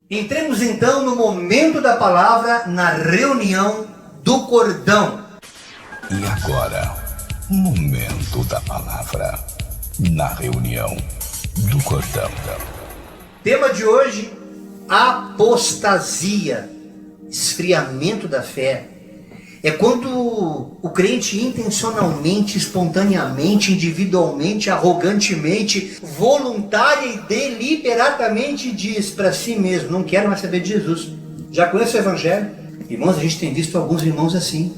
Entremos então no momento da palavra, na reunião do cordão. E agora, momento da palavra, na reunião do cordão. Tema de hoje, apostasia, esfriamento da fé. É quando o crente intencionalmente, espontaneamente, individualmente, arrogantemente, voluntária e deliberadamente diz para si mesmo: não quero mais saber de Jesus. Já conheço o Evangelho? Irmãos, a gente tem visto alguns irmãos assim.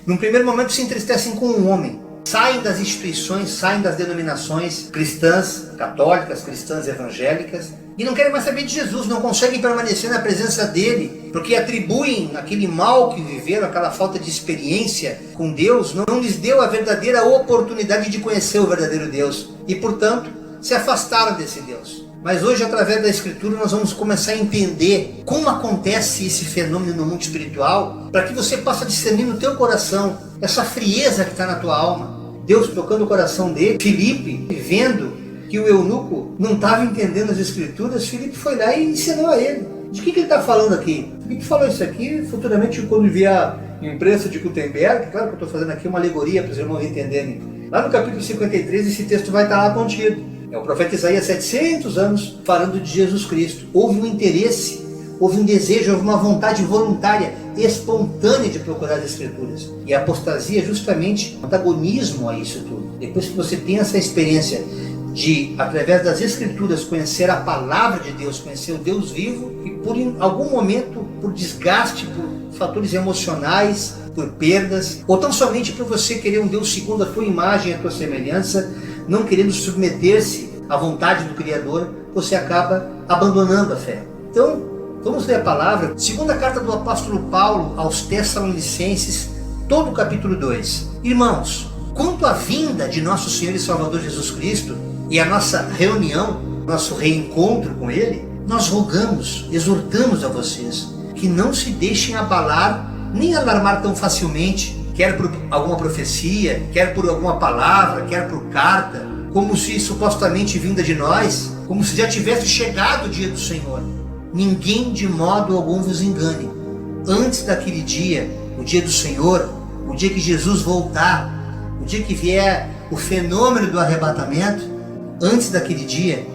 Num primeiro momento se entristecem com um homem. Saem das instituições, saem das denominações cristãs, católicas, cristãs evangélicas, e não querem mais saber de Jesus, não conseguem permanecer na presença dele, porque atribuem aquele mal que viveram, aquela falta de experiência com Deus, não lhes deu a verdadeira oportunidade de conhecer o verdadeiro Deus, e portanto se afastaram desse Deus. Mas hoje, através da Escritura, nós vamos começar a entender como acontece esse fenômeno no mundo espiritual, para que você possa discernir no teu coração essa frieza que está na tua alma. Deus tocando o coração dele, Filipe, vendo que o eunuco não estava entendendo as Escrituras, Filipe foi lá e ensinou a ele. De que ele está falando aqui? Filipe falou isso aqui, futuramente quando vier a imprensa de Gutenberg, claro que eu estou fazendo aqui uma alegoria para os irmãos entenderem. Lá no capítulo 53, esse texto vai estar lá contido. É o profeta Isaías, 700 anos, falando de Jesus Cristo. Houve um interesse, houve um desejo, houve uma vontade voluntária, espontânea de procurar as Escrituras. E a apostasia é justamente o antagonismo a isso tudo. Depois que você tem essa experiência de, através das Escrituras, conhecer a palavra de Deus, conhecer o Deus vivo, e por algum momento, por desgaste, por fatores emocionais, por perdas, ou tão somente por você querer um Deus segundo a tua imagem e a tua semelhança, não querendo submeter-se à vontade do Criador, você acaba abandonando a fé. Então, vamos ler a palavra. Segunda carta do apóstolo Paulo aos Tessalonicenses, todo o capítulo 2. Irmãos, quanto à vinda de nosso Senhor e Salvador Jesus Cristo e a nossa reunião, nosso reencontro com Ele, nós rogamos, exortamos a vocês que não se deixem abalar nem alarmar tão facilmente, quer por alguma profecia, quer por alguma palavra, quer por carta, como se supostamente vinda de nós, como se já tivesse chegado o dia do Senhor. Ninguém de modo algum vos engane. Antes daquele dia, o dia do Senhor, o dia que Jesus voltar, o dia que vier o fenômeno do arrebatamento, antes daquele dia,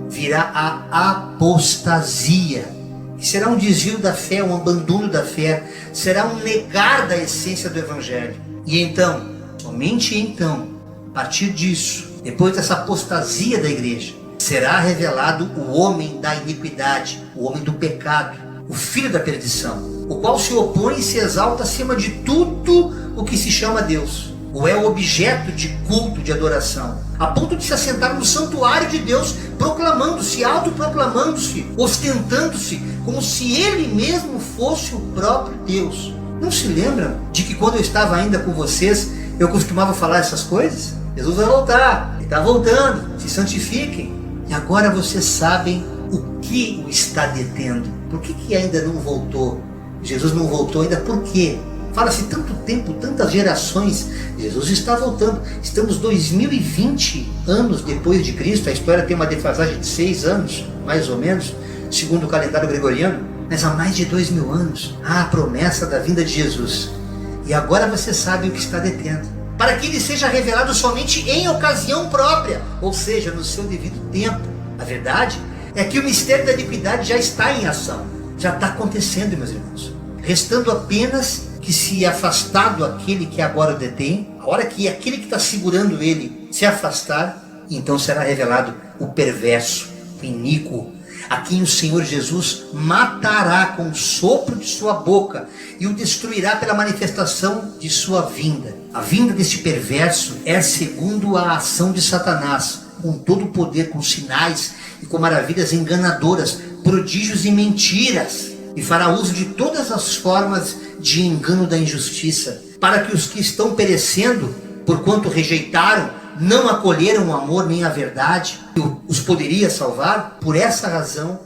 virá a apostasia, que será um desvio da fé, um abandono da fé, será um negar da essência do Evangelho. E então, somente então, a partir disso, depois dessa apostasia da igreja, será revelado o homem da iniquidade, o homem do pecado, o filho da perdição, o qual se opõe e se exalta acima de tudo o que se chama Deus, ou é o objeto de culto, de adoração, a ponto de se assentar no santuário de Deus, proclamando-se, autoproclamando-se, ostentando-se, como se ele mesmo fosse o próprio Deus. Não se lembram de que quando eu estava ainda com vocês, eu costumava falar essas coisas? Jesus vai voltar, ele está voltando, se santifiquem. E agora vocês sabem o que o está detendo. Por que ainda não voltou? Jesus não voltou ainda, por quê? Fala-se tanto tempo, tantas gerações, Jesus está voltando. Estamos 2020 anos depois de Cristo, a história tem uma defasagem de 6 anos, mais ou menos, segundo o calendário gregoriano, mas há mais de 2000 anos, há a promessa da vinda de Jesus. E agora você sabe o que está detendo, para que ele seja revelado somente em ocasião própria, ou seja, no seu devido tempo. A verdade é que o mistério da iniquidade já está em ação, já está acontecendo, meus irmãos, restando apenas que se afastado aquele que agora o detém, a hora que aquele que está segurando ele se afastar, então será revelado o perverso, o iníquo, a quem o Senhor Jesus matará com o sopro de sua boca e o destruirá pela manifestação de sua vinda. A vinda deste perverso é segundo a ação de Satanás, com todo o poder, com sinais e com maravilhas enganadoras, prodígios e mentiras, e fará uso de todas as formas de engano da injustiça, para que os que estão perecendo, porquanto rejeitaram, não acolheram o amor nem a verdade, que os poderia salvar. Por essa razão,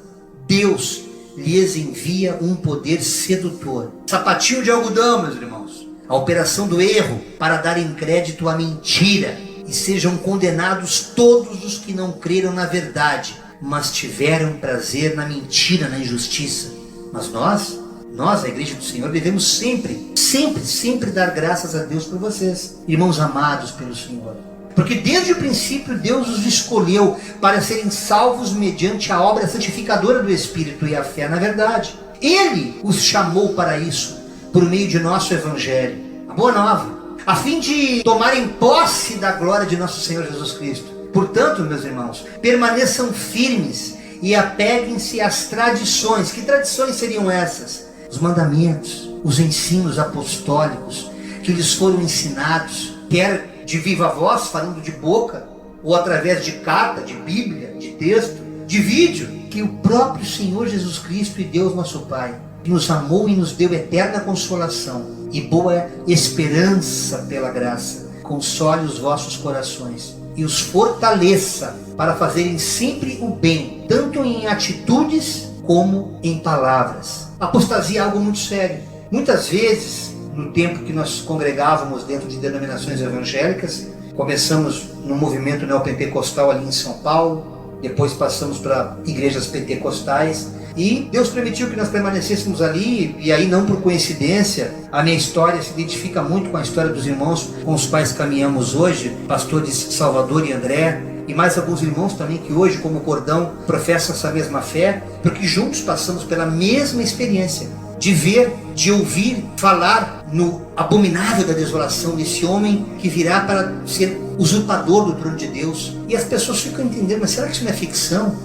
Deus lhes envia um poder sedutor, sapatinho de algodão, meus irmãos, a operação do erro, para darem crédito à mentira, e sejam condenados todos os que não creram na verdade, mas tiveram prazer na mentira, na injustiça. Mas nós, a igreja do Senhor, devemos sempre dar graças a Deus por vocês, irmãos amados pelo Senhor. Porque desde o princípio Deus os escolheu para serem salvos mediante a obra santificadora do Espírito e a fé na verdade. Ele os chamou para isso, por meio de nosso Evangelho, a Boa Nova, a fim de tomarem posse da glória de nosso Senhor Jesus Cristo. Portanto, meus irmãos, permaneçam firmes e apeguem-se às tradições. Que tradições seriam essas? Os mandamentos, os ensinos apostólicos que lhes foram ensinados, quer de viva voz, falando de boca, ou através de carta, de Bíblia, de texto, de vídeo, que o próprio Senhor Jesus Cristo e Deus nosso Pai, que nos amou e nos deu eterna consolação e boa esperança pela graça, console os vossos corações e os fortaleça para fazerem sempre o bem, tanto em atitudes como em palavras. Apostasia é algo muito sério. Muitas vezes, no tempo que nós congregávamos dentro de denominações evangélicas, começamos no movimento neopentecostal ali em São Paulo, depois passamos para igrejas pentecostais, e Deus permitiu que nós permanecêssemos ali, e aí não por coincidência, a minha história se identifica muito com a história dos irmãos com os quais caminhamos hoje, pastores Salvador e André, e mais alguns irmãos também que hoje, como Cordão, professam essa mesma fé, porque juntos passamos pela mesma experiência, de ver, de ouvir falar no abominável da desolação desse homem que virá para ser usurpador do trono de Deus. E as pessoas ficam entendendo, mas será que isso não é ficção?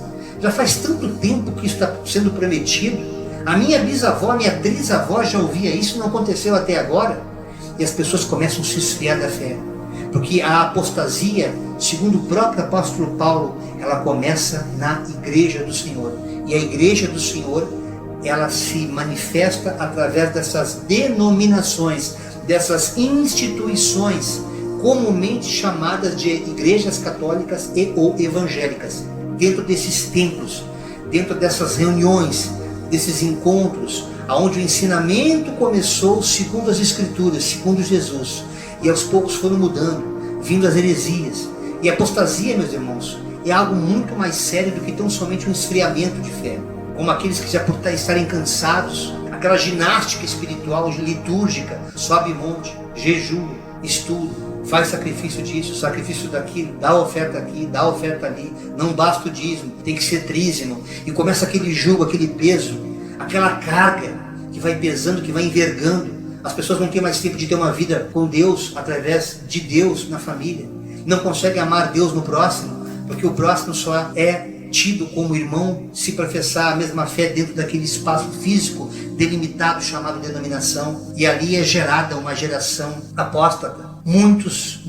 Já faz tanto tempo que isso está sendo prometido. A minha bisavó, a minha trisavó já ouvia isso, não aconteceu até agora. E as pessoas começam a se esfriar da fé. Porque a apostasia, segundo o próprio apóstolo Paulo, ela começa na igreja do Senhor. E a igreja do Senhor, ela se manifesta através dessas denominações, dessas instituições, comumente chamadas de igrejas católicas e ou evangélicas. Dentro desses templos, dentro dessas reuniões, desses encontros, onde o ensinamento começou segundo as Escrituras, segundo Jesus, e aos poucos foram mudando, vindo as heresias. E a apostasia, meus irmãos, é algo muito mais sério do que tão somente um esfriamento de fé. Como aqueles que já por estarem cansados, aquela ginástica espiritual, litúrgica, sobe monte, jejua, estuda, faz sacrifício disso, sacrifício daquilo, dá oferta aqui, dá oferta ali, não basta o dízimo, tem que ser trízimo, e começa aquele jugo, aquele peso, aquela carga que vai pesando, que vai envergando. As pessoas não têm mais tempo de ter uma vida com Deus, através de Deus na família, não conseguem amar Deus no próximo, porque o próximo só é tido como irmão se professar a mesma fé dentro daquele espaço físico delimitado chamado denominação, e ali é gerada uma geração apóstata. Muitos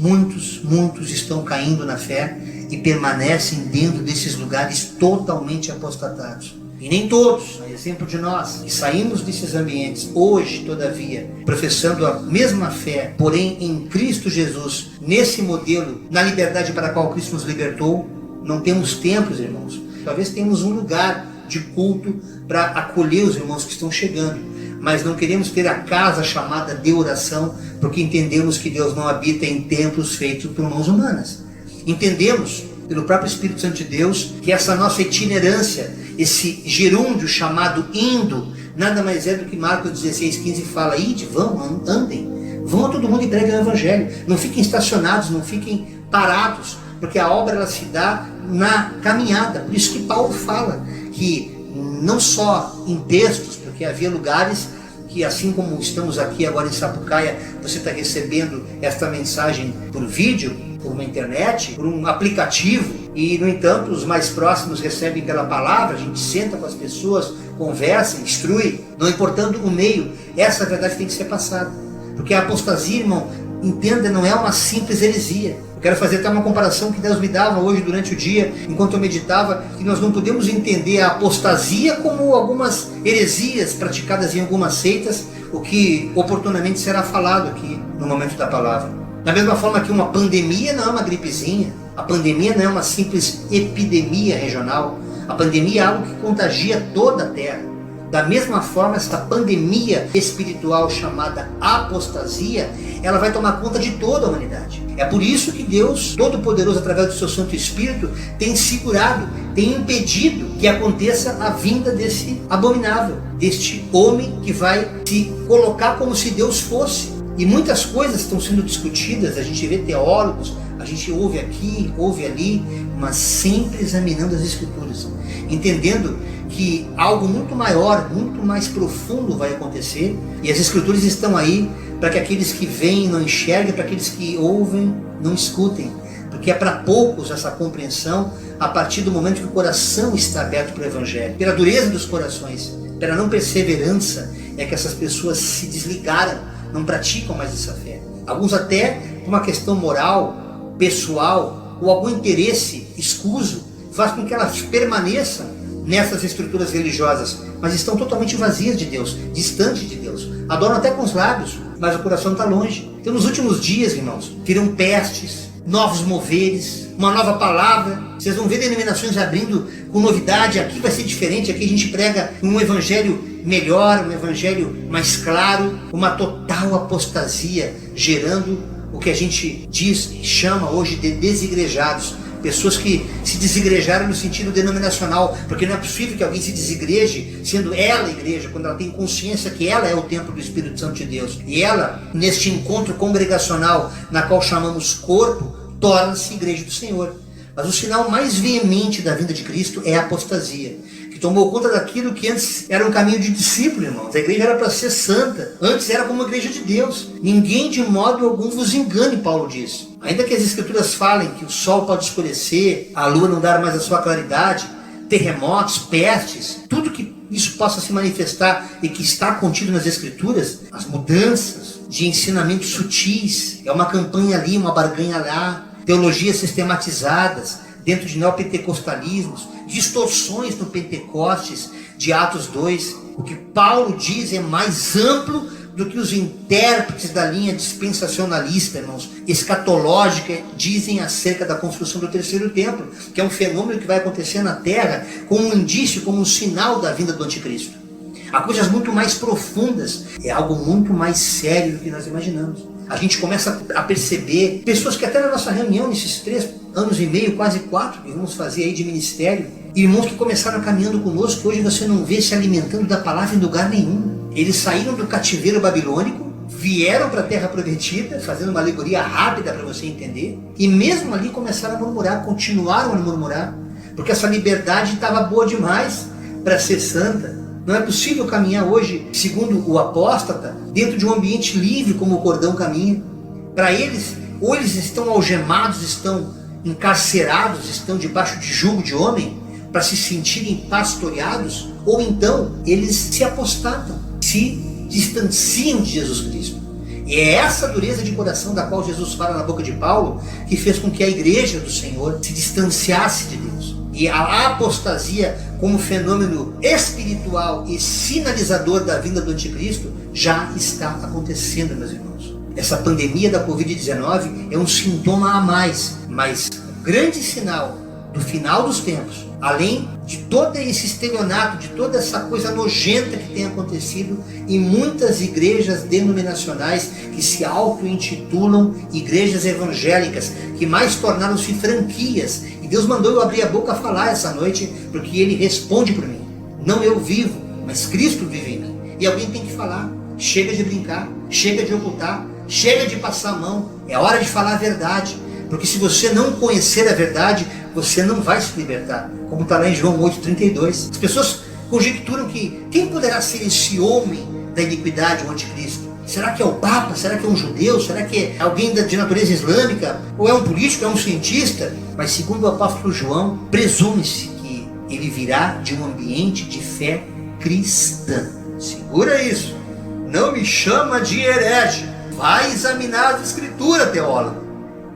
estão caindo na fé e permanecem dentro desses lugares totalmente apostatados. E nem todos, a exemplo de nós, que saímos desses ambientes hoje, todavia, professando a mesma fé, porém em Cristo Jesus, nesse modelo, na liberdade para a qual Cristo nos libertou, não temos templos, irmãos. Talvez tenhamos um lugar de culto para acolher os irmãos que estão chegando, mas não queremos ter a casa chamada de oração, porque entendemos que Deus não habita em templos feitos por mãos humanas. Entendemos, pelo próprio Espírito Santo de Deus, que essa nossa itinerância, esse gerúndio chamado indo, nada mais é do que Marcos 16:15 fala: ide, vão, andem, vão a todo mundo e preguem o Evangelho. Não fiquem estacionados, não fiquem parados, porque a obra ela se dá na caminhada. Por isso que Paulo fala que não só em textos, porque havia lugares que, assim como estamos aqui agora em Sapucaia, você está recebendo esta mensagem por vídeo, por uma internet, por um aplicativo, e no entanto os mais próximos recebem pela palavra. A gente senta com as pessoas, conversa, instrui, não importando o meio. Essa verdade tem que ser passada, porque a apostasia, irmão, entenda, não é uma simples heresia. Eu quero fazer até uma comparação que Deus me dava hoje durante o dia, enquanto eu meditava, que nós não podemos entender a apostasia como algumas heresias praticadas em algumas seitas, o que oportunamente será falado aqui no momento da palavra. Da mesma forma que uma pandemia não é uma gripezinha, a pandemia não é uma simples epidemia regional, a pandemia é algo que contagia toda a terra. Da mesma forma, essa pandemia espiritual chamada apostasia, ela vai tomar conta de toda a humanidade. É por isso que Deus, Todo-Poderoso, através do seu Santo Espírito, tem segurado, tem impedido que aconteça a vinda desse abominável, deste homem que vai se colocar como se Deus fosse. E muitas coisas estão sendo discutidas, a gente vê teólogos, a gente ouve aqui, ouve ali, mas sempre examinando as Escrituras, entendendo que algo muito maior, muito mais profundo vai acontecer, e as Escrituras estão aí para que aqueles que veem não enxerguem, para aqueles que ouvem não escutem, porque é para poucos essa compreensão a partir do momento que o coração está aberto para o Evangelho. Pela dureza dos corações, pela não perseverança, é que essas pessoas se desligaram, não praticam mais essa fé. Alguns até, por uma questão moral, pessoal, ou algum interesse escuso, faz com que elas permaneçam nessas estruturas religiosas, mas estão totalmente vazias de Deus, distantes de Deus. Adoram até com os lábios, mas o coração está longe. Então nos últimos dias, irmãos, virão pestes, novos moveres, uma nova palavra. Vocês vão ver denominações abrindo com novidade. Aqui vai ser diferente, aqui a gente prega um evangelho melhor, um evangelho mais claro, uma total apostasia, gerando o que a gente diz e chama hoje de desigrejados. Pessoas que se desigrejaram no sentido denominacional, porque não é possível que alguém se desigreje sendo ela a igreja, quando ela tem consciência que ela é o templo do Espírito Santo de Deus. E ela, neste encontro congregacional, na qual chamamos corpo, torna-se igreja do Senhor. Mas o sinal mais veemente da vinda de Cristo é a apostasia, que tomou conta daquilo que antes era um caminho de discípulo, irmãos. A igreja era para ser santa, antes era como uma igreja de Deus. Ninguém de modo algum vos engane, Paulo diz. Ainda que as Escrituras falem que o sol pode escurecer, a lua não dar mais a sua claridade, terremotos, pestes, tudo que isso possa se manifestar e que está contido nas Escrituras, as mudanças de ensinamentos sutis, é uma campanha ali, uma barganha lá, teologias sistematizadas dentro de neopentecostalismos, distorções no Pentecostes de Atos 2. O que Paulo diz é mais amplo do que os intérpretes da linha dispensacionalista, irmãos, escatológica, dizem acerca da construção do terceiro templo, que é um fenômeno que vai acontecer na Terra como um indício, como um sinal da vinda do anticristo. Há coisas muito mais profundas, é algo muito mais sério do que nós imaginamos. A gente começa a perceber pessoas que até na nossa reunião, nesses 3 anos e meio, quase 4, que vamos fazer aí de ministério, irmãos que começaram caminhando conosco, que hoje você não vê se alimentando da palavra em lugar nenhum. Eles saíram do cativeiro babilônico, vieram para a terra prometida, fazendo uma alegoria rápida para você entender, e mesmo ali começaram a murmurar, continuaram a murmurar, porque essa liberdade estava boa demais para ser santa. Não é possível caminhar hoje, segundo o apóstata, dentro de um ambiente livre como o cordão caminha. Para eles, ou eles estão algemados, estão encarcerados, estão debaixo de jugo de homem, para se sentirem pastoreados, ou então eles se apostatam, se distanciam de Jesus Cristo. E é essa dureza de coração da qual Jesus fala na boca de Paulo, que fez com que a igreja do Senhor se distanciasse de Deus. E a apostasia, como fenômeno espiritual e sinalizador da vinda do anticristo, já está acontecendo, meus irmãos. Essa pandemia da Covid-19 é um sintoma a mais, mas um grande sinal do final dos tempos, além de todo esse estelionato, de toda essa coisa nojenta que tem acontecido em muitas igrejas denominacionais que se auto-intitulam igrejas evangélicas, que mais tornaram-se franquias. E Deus mandou eu abrir a boca a falar essa noite, porque Ele responde por mim. Não eu vivo, mas Cristo vive em mim. E alguém tem que falar. Chega de brincar, chega de ocultar, chega de passar a mão. É hora de falar a verdade. Porque se você não conhecer a verdade, você não vai se libertar. Como está lá em João 8,32. As pessoas conjecturam que quem poderá ser esse homem da iniquidade, o anticristo? Será que é o Papa? Será que é um judeu? Será que é alguém de natureza islâmica? Ou é um político? É um cientista? Mas segundo o apóstolo João, presume-se que ele virá de um ambiente de fé cristã. Segura isso. Não me chama de herege. Vai examinar as escrituras, teólogo.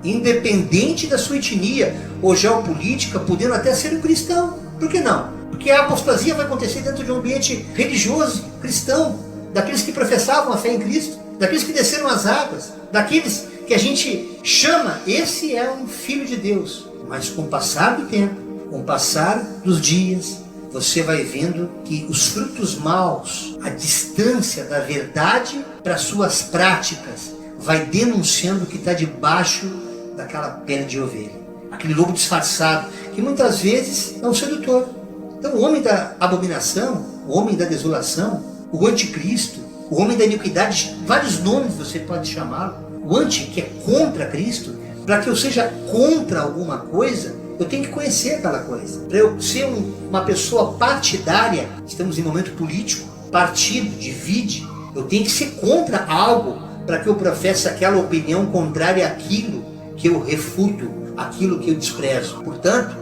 Independente da sua etnia ou geopolítica, podendo até ser um cristão. Por que não? Porque a apostasia vai acontecer dentro de um ambiente religioso, cristão, daqueles que professavam a fé em Cristo, daqueles que desceram as águas, daqueles que a gente chama, esse é um filho de Deus. Mas com o passar do tempo, com o passar dos dias, você vai vendo que os frutos maus, a distância da verdade para suas práticas, vai denunciando que está debaixo daquela pele de ovelha. Aquele lobo disfarçado, que muitas vezes é um sedutor. Então o homem da abominação, o homem da desolação, o anticristo, o homem da iniquidade, vários nomes você pode chamá-lo. O anti, que é contra Cristo, para que eu seja contra alguma coisa, eu tenho que conhecer aquela coisa. Para eu ser uma pessoa partidária, estamos em momento político, partido, divide, eu tenho que ser contra algo para que eu professe aquela opinião contrária àquilo que eu refuto, aquilo que eu desprezo. Portanto,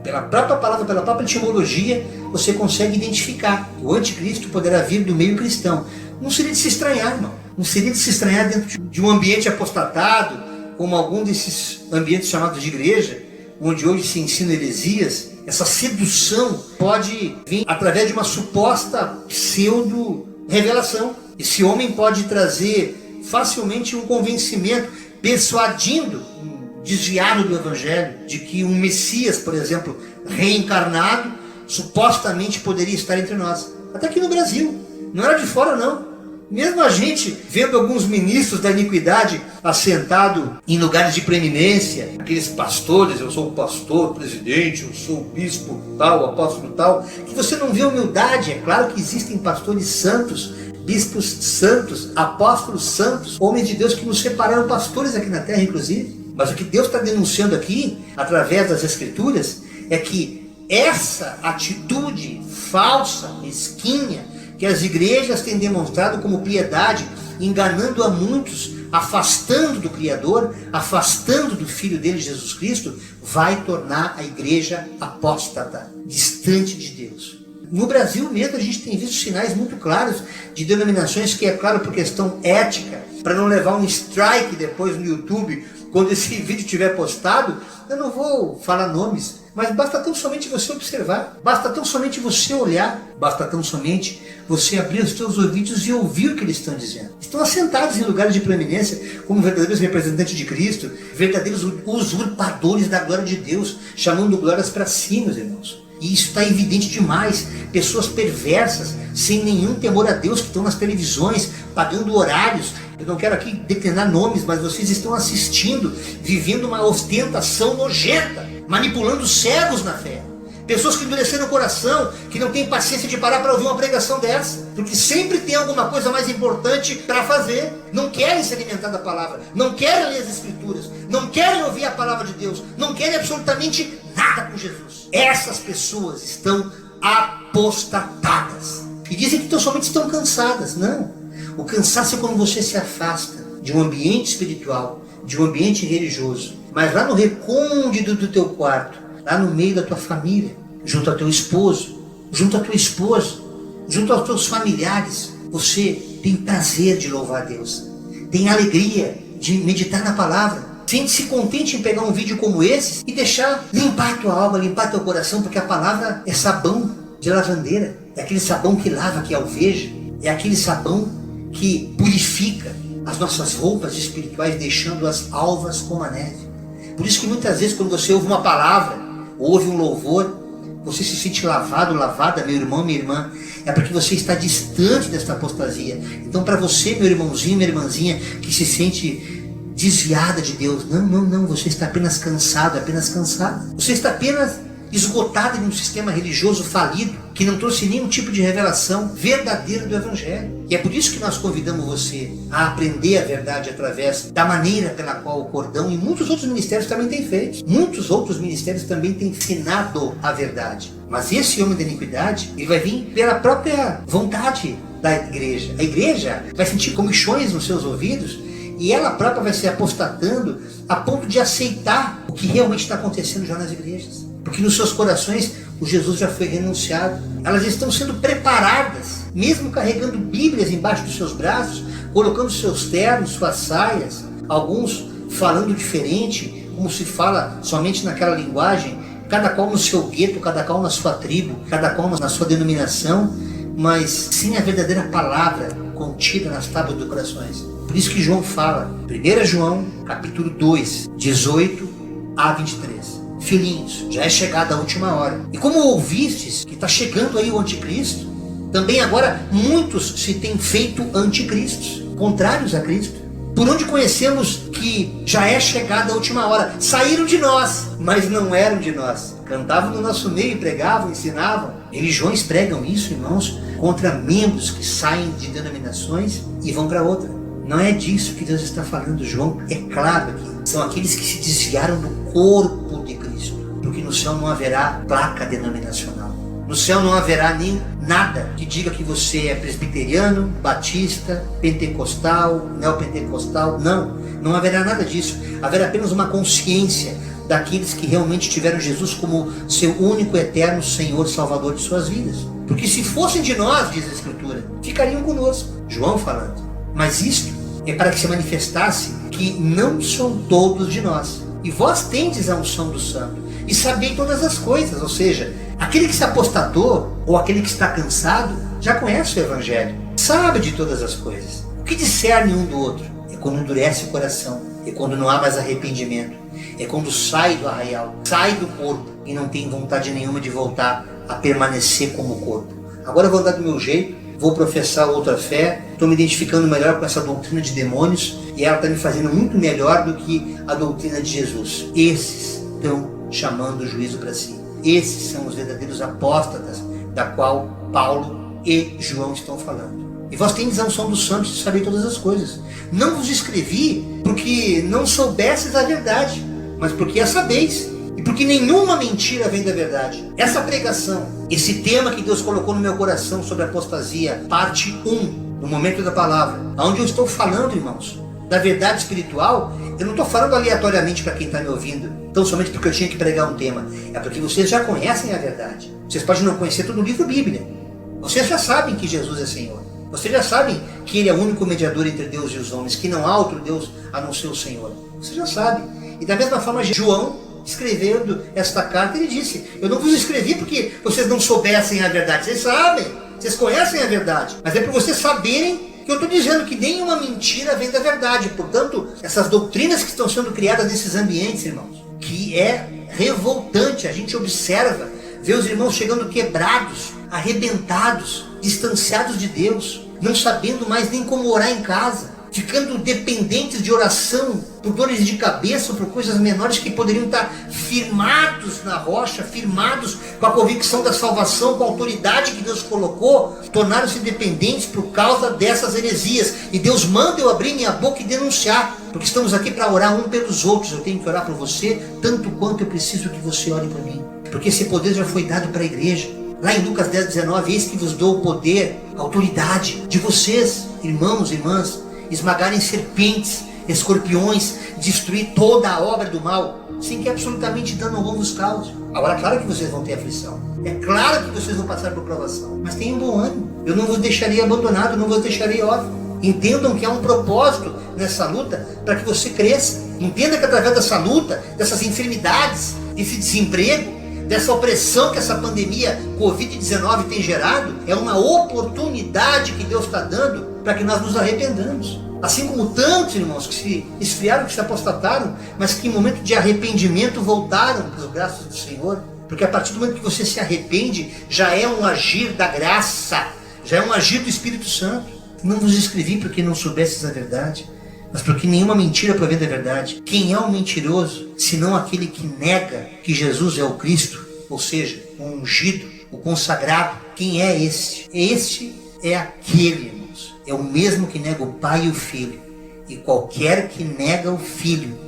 pela própria palavra, pela própria etimologia, você consegue identificar. O anticristo poderá vir do meio cristão. Não seria de se estranhar, irmão. Não seria de se estranhar dentro de um ambiente apostatado, como algum desses ambientes chamados de igreja, onde hoje se ensina heresias. Essa sedução pode vir através de uma suposta pseudo-revelação. Esse homem pode trazer facilmente um convencimento, persuadindo um desviado do evangelho, de que um Messias, por exemplo, reencarnado, supostamente poderia estar entre nós. Até aqui no Brasil. Não era de fora, não. Mesmo a gente vendo alguns ministros da iniquidade assentados em lugares de preeminência, aqueles pastores, eu sou o pastor, presidente, eu sou o bispo tal, o apóstolo tal, que você não vê humildade. É claro que existem pastores santos, bispos santos, apóstolos santos, homens de Deus que nos separaram pastores aqui na terra, inclusive. Mas o que Deus está denunciando aqui, através das Escrituras, é que essa atitude falsa, mesquinha, que as igrejas têm demonstrado como piedade, enganando a muitos, afastando do Criador, afastando do Filho dele, Jesus Cristo, vai tornar a igreja apóstata, distante de Deus. No Brasil mesmo a gente tem visto sinais muito claros de denominações que, é claro, por questão ética, para não levar um strike depois no YouTube, quando esse vídeo estiver postado, eu não vou falar nomes, mas basta tão somente você observar, basta tão somente você olhar, basta tão somente você abrir os seus ouvidos e ouvir o que eles estão dizendo. Estão assentados em lugares de preeminência, como verdadeiros representantes de Cristo, verdadeiros usurpadores da glória de Deus, chamando glórias para si, meus irmãos. E isso está evidente demais. Pessoas perversas, sem nenhum temor a Deus, que estão nas televisões, pagando horários. Eu não quero aqui declinar nomes, mas vocês estão assistindo, vivendo uma ostentação nojenta, manipulando cegos na fé. Pessoas que endureceram o coração, que não têm paciência de parar para ouvir uma pregação dessa, porque sempre tem alguma coisa mais importante para fazer. Não querem se alimentar da palavra, não querem ler as Escrituras, não querem ouvir a palavra de Deus, não querem absolutamente nada com Jesus. Essas pessoas estão apostatadas e dizem que tão somente estão cansadas. Não, o cansaço é quando você se afasta de um ambiente espiritual, de um ambiente religioso, mas lá no recôndito do teu quarto, lá no meio da tua família, junto ao teu esposo, junto à tua esposa, junto aos teus familiares, você tem prazer de louvar a Deus, tem alegria de meditar na palavra. Sente-se contente em pegar um vídeo como esse e deixar limpar a tua alma, limpar teu coração, porque a palavra é sabão de lavandeira, é aquele sabão que lava, que alveja, é aquele sabão que purifica as nossas roupas espirituais, deixando-as alvas como a neve. Por isso que muitas vezes quando você ouve uma palavra, ouve um louvor, você se sente lavado, lavada, meu irmão, minha irmã, é porque você está distante desta apostasia. Então para você, meu irmãozinho, minha irmãzinha, que se sente desviada de Deus, não, você está apenas cansado, apenas cansada. Você está apenas esgotada em um sistema religioso falido, que não trouxe nenhum tipo de revelação verdadeira do Evangelho. E é por isso que nós convidamos você a aprender a verdade através da maneira pela qual o Cordão e muitos outros ministérios também têm feito. Muitos outros ministérios também têm ensinado a verdade. Mas esse homem da iniquidade, ele vai vir pela própria vontade da igreja. A igreja vai sentir comichões nos seus ouvidos e ela própria vai se apostatando a ponto de aceitar o que realmente está acontecendo já nas igrejas. Porque nos seus corações o Jesus já foi renunciado. Elas estão sendo preparadas, mesmo carregando Bíblias embaixo dos seus braços, colocando seus ternos, suas saias, alguns falando diferente, como se fala somente naquela linguagem, cada qual no seu gueto, cada qual na sua tribo, cada qual na sua denominação, mas sem a verdadeira palavra contida nas tábuas dos corações. Por isso que João fala, 1 João, capítulo 2, 18 a 23. filhinhos, já é chegada a última hora. E como ouvistes que está chegando aí o anticristo, também agora muitos se têm feito anticristos, contrários a Cristo. Por onde conhecemos que já é chegada a última hora. Saíram de nós, mas não eram de nós. Cantavam no nosso meio, pregavam, ensinavam. Religiões pregam isso, irmãos, contra membros que saem de denominações e vão para outra. Não é disso que Deus está falando. João é claro aqui. São aqueles que se desviaram do corpo de Cristo. Porque no céu não haverá placa denominacional. No céu não haverá nem nada que diga que você é presbiteriano, batista, pentecostal, neopentecostal. Não haverá nada disso. Haverá apenas uma consciência daqueles que realmente tiveram Jesus como seu único eterno Senhor, Salvador de suas vidas. Porque se fossem de nós, diz a Escritura, ficariam conosco. João falando. Mas isto é para que se manifestasse que não são todos de nós. E vós tendes a unção do Santo e sabei todas as coisas. Ou seja, aquele que se apostatou ou aquele que está cansado já conhece o Evangelho, sabe de todas as coisas. O que discerne um do outro é quando endurece o coração, é quando não há mais arrependimento, é quando sai do arraial, sai do corpo e não tem vontade nenhuma de voltar a permanecer como corpo. Agora eu vou andar do meu jeito, vou professar outra fé, estou me identificando melhor com essa doutrina de demônios e ela está me fazendo muito melhor do que a doutrina de Jesus. Esses estão chamando o juízo para si. Esses são os verdadeiros apóstatas da qual Paulo e João estão falando. E vós tendes a unção dos santos de saber todas as coisas. Não vos escrevi porque não soubesses a verdade, mas porque a sabeis. E porque nenhuma mentira vem da verdade. Essa pregação, esse tema que Deus colocou no meu coração sobre a apostasia, parte 1, no momento da palavra, onde eu estou falando, irmãos, da verdade espiritual, eu não estou falando aleatoriamente para quem está me ouvindo, tão somente porque eu tinha que pregar um tema. É porque vocês já conhecem a verdade. Vocês podem não conhecer todo o livro Bíblia. Vocês já sabem que Jesus é Senhor. Vocês já sabem que Ele é o único mediador entre Deus e os homens, que não há outro Deus a não ser o Senhor. Vocês já sabem. E da mesma forma, João, escrevendo esta carta, ele disse: eu não vos escrevi porque vocês não soubessem a verdade. Vocês sabem, vocês conhecem a verdade, mas é para vocês saberem que eu estou dizendo que nenhuma mentira vem da verdade. Portanto, essas doutrinas que estão sendo criadas nesses ambientes, irmãos, que é revoltante, a gente observa, vê os irmãos chegando quebrados, arrebentados, distanciados de Deus, não sabendo mais nem como orar em casa, ficando dependentes de oração por dores de cabeça, por coisas menores que poderiam estar firmados na rocha, firmados com a convicção da salvação, com a autoridade que Deus colocou, tornaram-se dependentes por causa dessas heresias. E Deus manda eu abrir minha boca e denunciar, porque estamos aqui para orar um pelos outros. Eu tenho que orar por você, tanto quanto eu preciso que você ore por mim, porque esse poder já foi dado para a igreja. Lá em Lucas 10:19, eis que vos dou o poder, a autoridade de vocês, irmãos e irmãs, esmagarem serpentes, escorpiões, destruir toda a obra do mal, sem que absolutamente dano algum vos cause. Agora, claro que vocês vão ter aflição, é claro que vocês vão passar por provação, mas tenham bom ânimo, eu não vos deixarei abandonado, não vos deixarei órfão. Entendam que há um propósito nessa luta para que você cresça. Entenda que através dessa luta, dessas enfermidades, desse desemprego, dessa opressão que essa pandemia Covid-19 tem gerado, é uma oportunidade que Deus está dando para que nós nos arrependamos. Assim como tantos irmãos que se esfriaram, que se apostataram, mas que em momento de arrependimento voltaram para os braços do Senhor. Porque a partir do momento que você se arrepende, já é um agir da graça, já é um agir do Espírito Santo. Não vos escrevi porque não soubesses a verdade, mas porque nenhuma mentira provém da verdade. Quem é o mentiroso, senão aquele que nega que Jesus é o Cristo, ou seja, o ungido, o consagrado? Quem é esse? Este é aquele, irmãos, é o mesmo que nega o Pai e o Filho. E qualquer que nega o Filho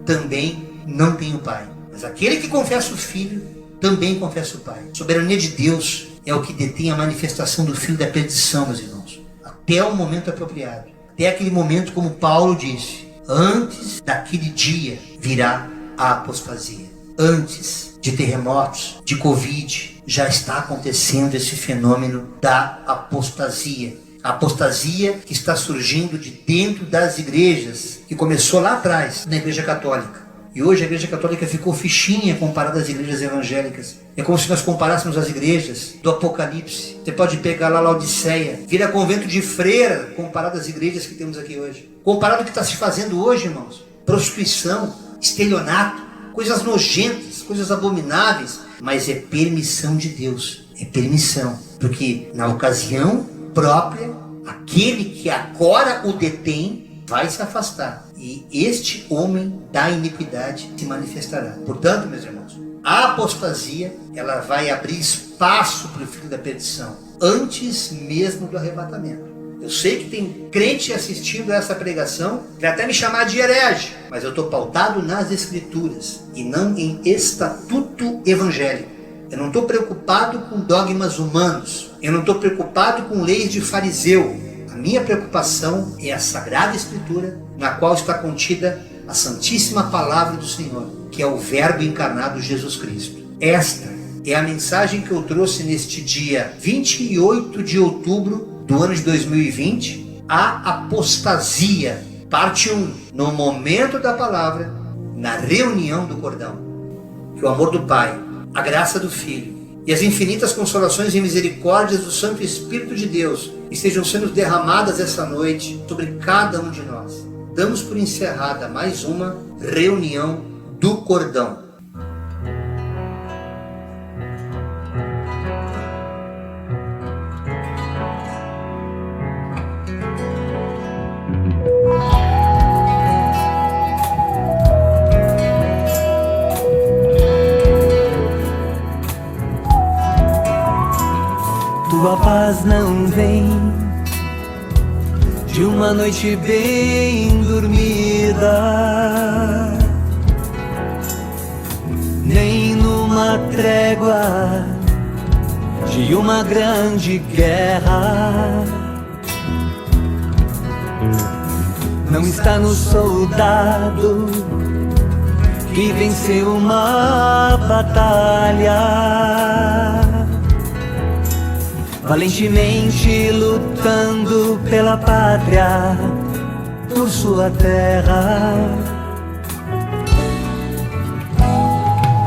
também não tem o Pai. Mas aquele que confessa o Filho também confessa o Pai. A soberania de Deus é o que detém a manifestação do Filho da perdição, meus irmãos, até o momento apropriado. Até aquele momento, como Paulo disse, antes daquele dia virá a apostasia. Antes de terremotos, de Covid, já está acontecendo esse fenômeno da apostasia. A apostasia que está surgindo de dentro das igrejas, que começou lá atrás, na Igreja Católica. E hoje a Igreja Católica ficou fichinha comparada às igrejas evangélicas. É como se nós comparássemos as igrejas do Apocalipse. Você pode pegar lá Laodiceia, vira convento de freira comparado às igrejas que temos aqui hoje. Comparado ao que está se fazendo hoje, irmãos, prostituição, estelionato, coisas nojentas, coisas abomináveis, mas é permissão de Deus, é permissão, porque na ocasião própria, aquele que agora o detém vai se afastar, e este homem da iniquidade se manifestará. Portanto, meus irmãos, a apostasia, ela vai abrir espaço para o filho da perdição, antes mesmo do arrebatamento. Eu sei que tem crente assistindo a essa pregação que vai até me chamar de herege, mas eu estou pautado nas Escrituras e não em estatuto evangélico. Eu não estou preocupado com dogmas humanos, eu não estou preocupado com leis de fariseu. A minha preocupação é a Sagrada Escritura, na qual está contida a Santíssima Palavra do Senhor, que é o Verbo encarnado Jesus Cristo. Esta é a mensagem que eu trouxe neste dia 28 de outubro do ano de 2020, a apostasia, parte 1, no momento da palavra, na reunião do cordão. Que o amor do Pai, a graça do Filho e as infinitas consolações e misericórdias do Santo Espírito de Deus estejam sendo derramadas essa noite sobre cada um de nós. Damos por encerrada mais uma reunião do cordão. Tua paz não vem de uma noite bem dormida, nem numa trégua de uma grande guerra. Não está no soldado que venceu uma batalha, valentemente lutando pela pátria, por sua terra.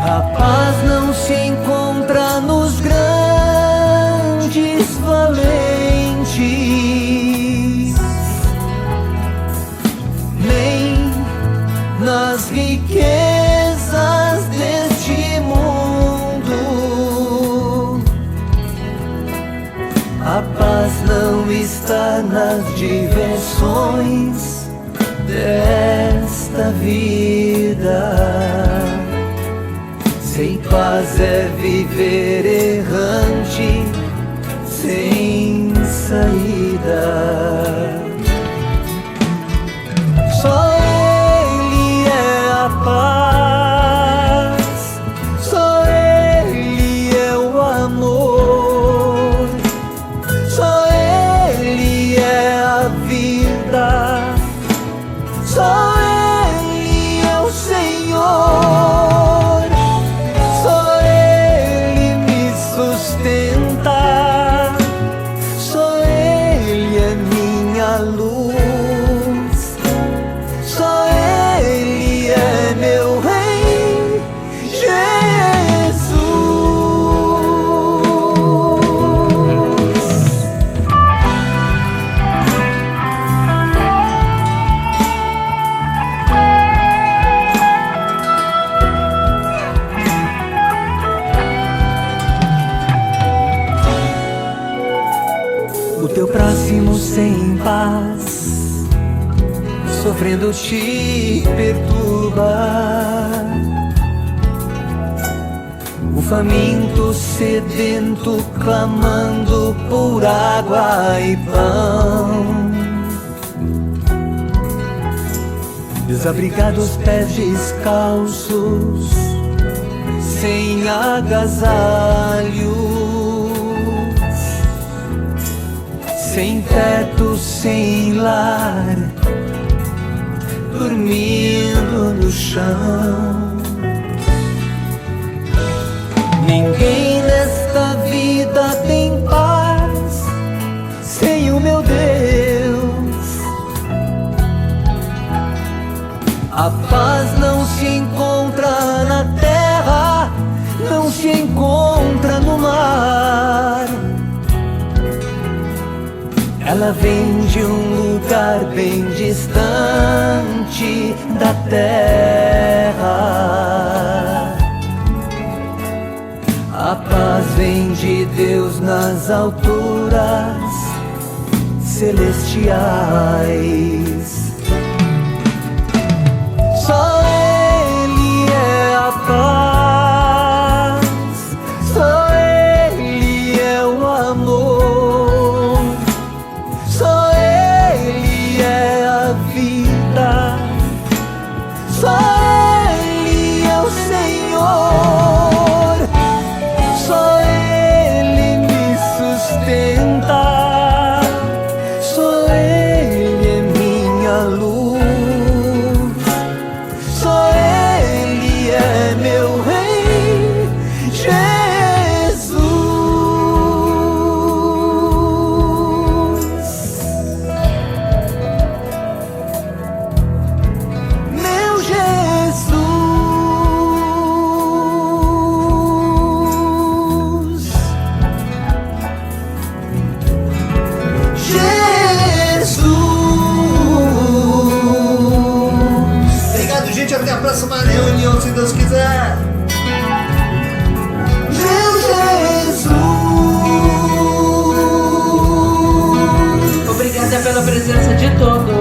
A paz não se encontra nos grandes valentes, nem nas riquezas deste mundo. A paz não está nas diversões desta vida. Sem paz é viver errante, sem saída. Só Ele é a paz, só Ele é o amor, só Ele é a vida, só Ele é o Senhor. Só Ele me sustenta, só Ele é minha luz, só Ele é meu Rei, Jesus. O teu próximo sem paz, sofrendo te perturba. O faminto sedento clamando por água e pão. Desabrigados, pés descalços, sem agasalhos, sem teto, sem lar, dormindo no chão. Ninguém nesta vida tem paz sem o meu Deus. A paz não se encontra na terra, não se encontra no mar. Ela vem de um lugar bem distante da terra. paz vem de Deus nas alturas celestiais. Só Ele é a paz, só Ele é o amor, só Ele é a vida, só Ele é o Senhor, só Ele me sustenta, só Ele é minha luz, só Ele é meu Rei, Jesus. Meu Jesus, Jesus. Obrigado, gente. Até a próxima reunião, se Deus quiser. Meu Jesus. Obrigada pela presença de todos.